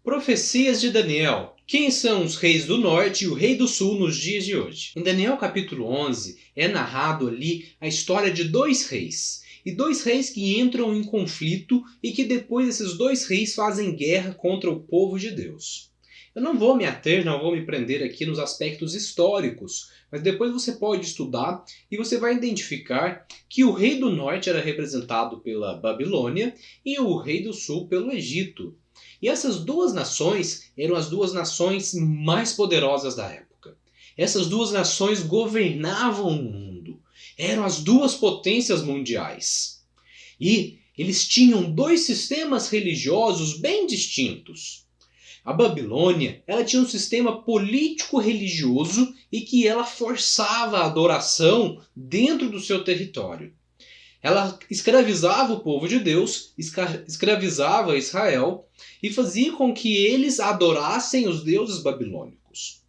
Profecias de Daniel. Quem são os reis do norte e o rei do sul nos dias de hoje? Em Daniel capítulo 11 é narrado ali a história de dois reis. E dois reis que entram em conflito e que depois esses dois reis fazem guerra contra o povo de Deus. Eu não vou me ater, não vou me prender aqui nos aspectos históricos, mas depois você pode estudar e você vai identificar que o rei do norte era representado pela Babilônia e o rei do sul pelo Egito. E essas duas nações eram as duas nações mais poderosas da época. Essas duas nações governavam o mundo. Eram as duas potências mundiais. E eles tinham dois sistemas religiosos bem distintos. A Babilônia, ela tinha um sistema político-religioso e que ela forçava a adoração dentro do seu território. Ela escravizava o povo de Deus, escravizava Israel e fazia com que eles adorassem os deuses babilônicos.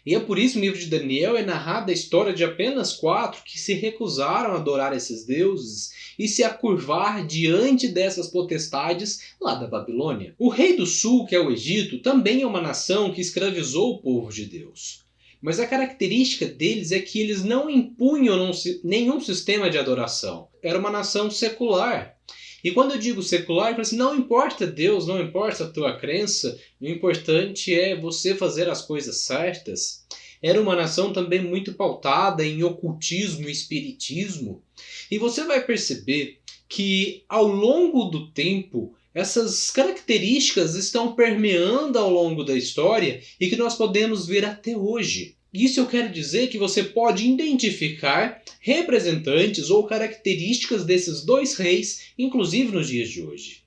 E é por isso que no livro de Daniel é narrada a história de apenas 4 que se recusaram a adorar esses deuses e se acurvar diante dessas potestades lá da Babilônia. O rei do sul, que é o Egito, também é uma nação que escravizou o povo de Deus. Mas a característica deles é que eles não impunham nenhum sistema de adoração. Era uma nação secular. E quando eu digo secular, eu falo assim, não importa Deus, não importa a tua crença, o importante é você fazer as coisas certas. Era uma nação também muito pautada em ocultismo e espiritismo. E você vai perceber que ao longo do tempo, essas características estão permeando ao longo da história e que nós podemos ver até hoje. Isso eu quero dizer que você pode identificar representantes ou características desses dois reis, inclusive nos dias de hoje.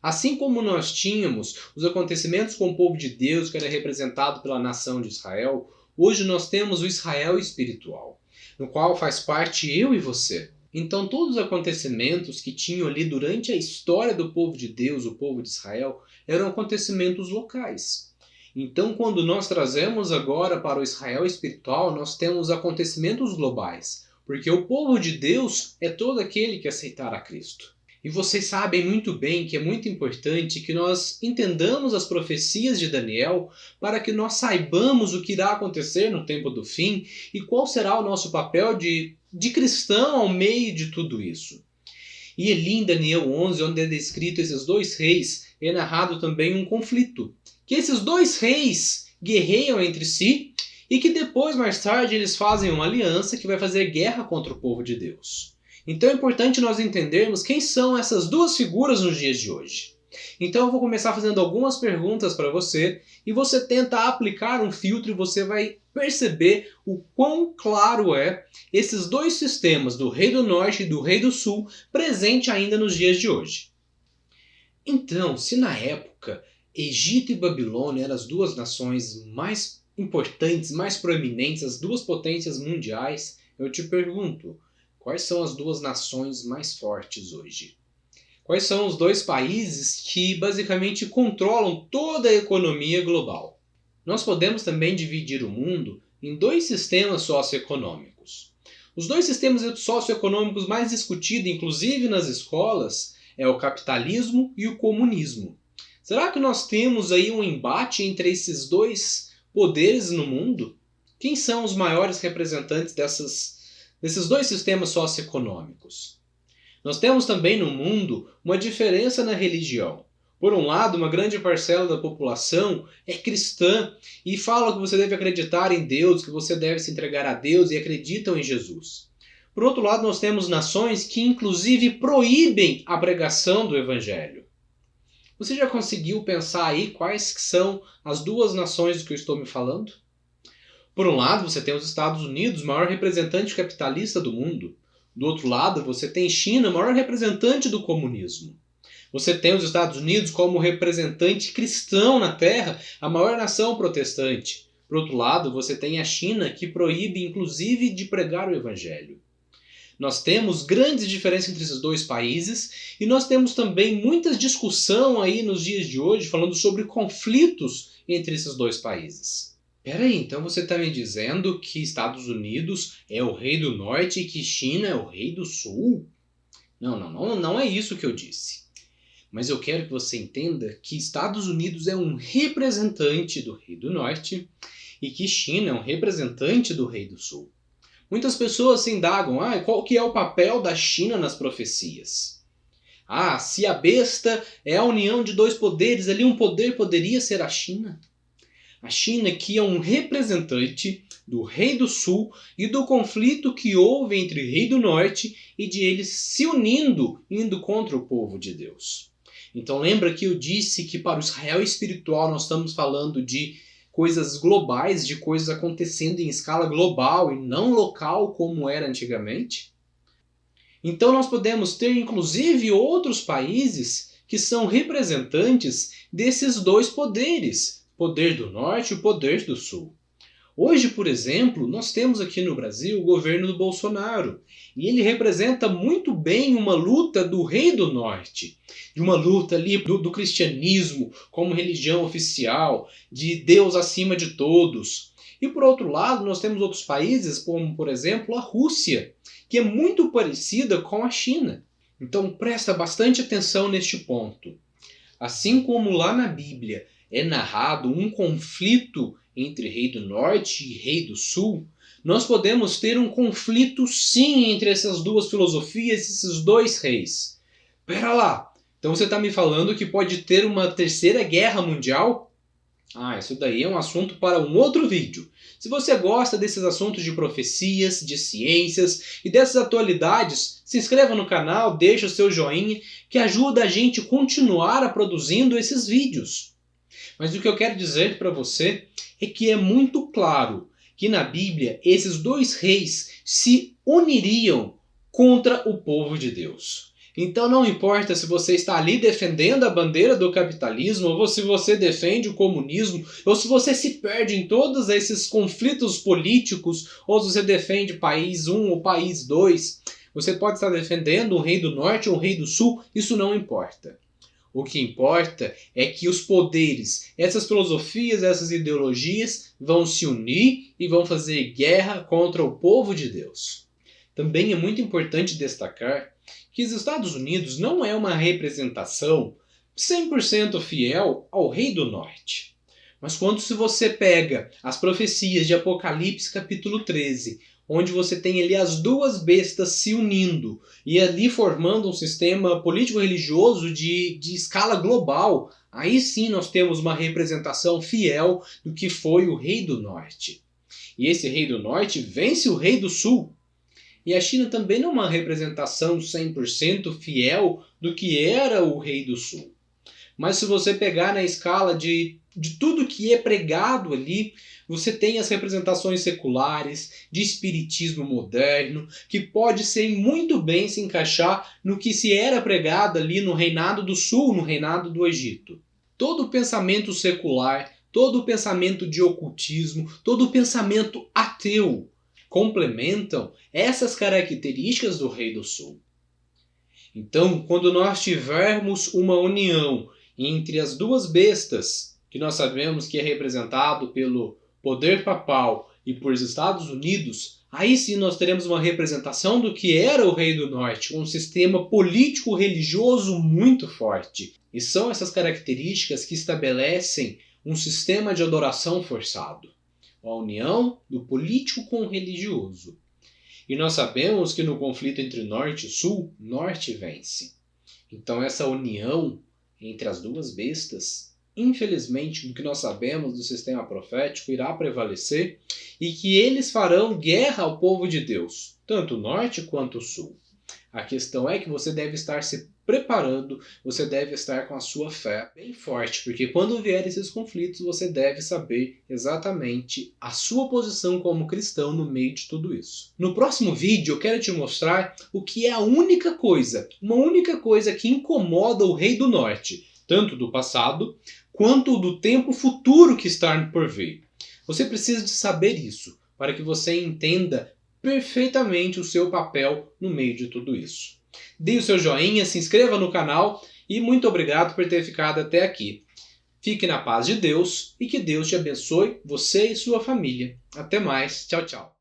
Assim como nós tínhamos os acontecimentos com o povo de Deus, que era representado pela nação de Israel, hoje nós temos o Israel espiritual, no qual faz parte eu e você. Então todos os acontecimentos que tinham ali durante a história do povo de Deus, o povo de Israel, eram acontecimentos locais. Então quando nós trazemos agora para o Israel espiritual, nós temos acontecimentos globais, porque o povo de Deus é todo aquele que aceitar a Cristo. E vocês sabem muito bem que é muito importante que nós entendamos as profecias de Daniel para que nós saibamos o que irá acontecer no tempo do fim e qual será o nosso papel de cristão ao meio de tudo isso. E ali em Daniel 11, onde é descrito esses dois reis, é narrado também um conflito. Que esses dois reis guerreiam entre si e que depois, mais tarde, eles fazem uma aliança que vai fazer guerra contra o povo de Deus. Então é importante nós entendermos quem são essas duas figuras nos dias de hoje. Então eu vou começar fazendo algumas perguntas para você e você tenta aplicar um filtro e você vai perceber o quão claro é esses dois sistemas do rei do norte e do rei do sul presente ainda nos dias de hoje. Então, se na época Egito e Babilônia eram as duas nações mais importantes, mais proeminentes, as duas potências mundiais, eu te pergunto, quais são as duas nações mais fortes hoje? Quais são os dois países que basicamente controlam toda a economia global? Nós podemos também dividir o mundo em dois sistemas socioeconômicos. Os dois sistemas socioeconômicos mais discutidos, inclusive nas escolas, é o capitalismo e o comunismo. Será que nós temos aí um embate entre esses dois poderes no mundo? Quem são os maiores representantes desses dois sistemas socioeconômicos? Nós temos também no mundo uma diferença na religião. Por um lado, uma grande parcela da população é cristã e fala que você deve acreditar em Deus, que você deve se entregar a Deus e acreditam em Jesus. Por outro lado, nós temos nações que inclusive proíbem a pregação do Evangelho. Você já conseguiu pensar aí quais são as duas nações do que eu estou me falando? Por um lado, você tem os Estados Unidos, maior representante capitalista do mundo. Do outro lado, você tem China, maior representante do comunismo. Você tem os Estados Unidos como representante cristão na Terra, a maior nação protestante. Por outro lado, você tem a China, que proíbe inclusive de pregar o Evangelho. Nós temos grandes diferenças entre esses dois países e nós temos também muita discussão aí nos dias de hoje falando sobre conflitos entre esses dois países. Peraí, então você está me dizendo que Estados Unidos é o rei do norte e que China é o rei do sul? Não é isso que eu disse. Mas eu quero que você entenda que Estados Unidos é um representante do Rei do Norte e que China é um representante do Rei do Sul. Muitas pessoas se indagam, qual que é o papel da China nas profecias? Se a besta é a união de dois poderes, ali um poder poderia ser a China? A China que é um representante do Rei do Sul e do conflito que houve entre o Rei do Norte e de eles se unindo, indo contra o povo de Deus. Então lembra que eu disse que para o Israel espiritual nós estamos falando de coisas globais, de coisas acontecendo em escala global e não local como era antigamente? Então nós podemos ter inclusive outros países que são representantes desses dois poderes, o poder do norte e o poder do sul. Hoje, por exemplo, nós temos aqui no Brasil o governo do Bolsonaro, e ele representa muito bem uma luta do Rei do Norte, de uma luta ali do cristianismo como religião oficial, de Deus acima de todos. E por outro lado, nós temos outros países, como por exemplo a Rússia, que é muito parecida com a China. Então presta bastante atenção neste ponto. Assim como lá na Bíblia é narrado um conflito entre Rei do Norte e Rei do Sul, nós podemos ter um conflito sim entre essas duas filosofias, esses dois reis. Pera lá, então você está me falando que pode ter uma terceira guerra mundial? Isso daí é um assunto para um outro vídeo. Se você gosta desses assuntos de profecias, de ciências e dessas atualidades, se inscreva no canal, deixa o seu joinha, que ajuda a gente a continuar a produzindo esses vídeos. Mas o que eu quero dizer para você é que é muito claro que na Bíblia esses dois reis se uniriam contra o povo de Deus. Então não importa se você está ali defendendo a bandeira do capitalismo, ou se você defende o comunismo, ou se você se perde em todos esses conflitos políticos, ou se você defende país 1 ou país 2, você pode estar defendendo um rei do norte ou um rei do sul, isso não importa. O que importa é que os poderes, essas filosofias, essas ideologias vão se unir e vão fazer guerra contra o povo de Deus. Também é muito importante destacar que os Estados Unidos não é uma representação 100% fiel ao Rei do Norte. Mas quando se você pega as profecias de Apocalipse capítulo 13, onde você tem ali as duas bestas se unindo e ali formando um sistema político-religioso de escala global, aí sim nós temos uma representação fiel do que foi o Rei do Norte. E esse Rei do Norte vence o Rei do Sul. E a China também não é uma representação 100% fiel do que era o Rei do Sul. Mas se você pegar na escala de tudo que é pregado ali, você tem as representações seculares, de espiritismo moderno, que pode ser muito bem se encaixar no que se era pregado ali no Reinado do Sul, no Reinado do Egito. Todo o pensamento secular, todo o pensamento de ocultismo, todo o pensamento ateu complementam essas características do Rei do Sul. Então, quando nós tivermos uma união entre as duas bestas, que nós sabemos que é representado pelo poder papal e por Estados Unidos, aí sim nós teremos uma representação do que era o Rei do Norte, um sistema político-religioso muito forte. E são essas características que estabelecem um sistema de adoração forçado. A união do político com o religioso. E nós sabemos que no conflito entre Norte e Sul, Norte vence. Então essa união entre as duas bestas, infelizmente, do que nós sabemos do sistema profético, irá prevalecer e que eles farão guerra ao povo de Deus, tanto o Norte quanto o Sul. A questão é que você deve estar se preparando, você deve estar com a sua fé bem forte, porque quando vier esses conflitos, você deve saber exatamente a sua posição como cristão no meio de tudo isso. No próximo vídeo eu quero te mostrar o que é uma única coisa que incomoda o Rei do Norte, tanto do passado quanto do tempo futuro que está por vir. Você precisa de saber isso, para que você entenda perfeitamente o seu papel no meio de tudo isso. Dê o seu joinha, se inscreva no canal e muito obrigado por ter ficado até aqui. Fique na paz de Deus e que Deus te abençoe, você e sua família. Até mais. Tchau, tchau.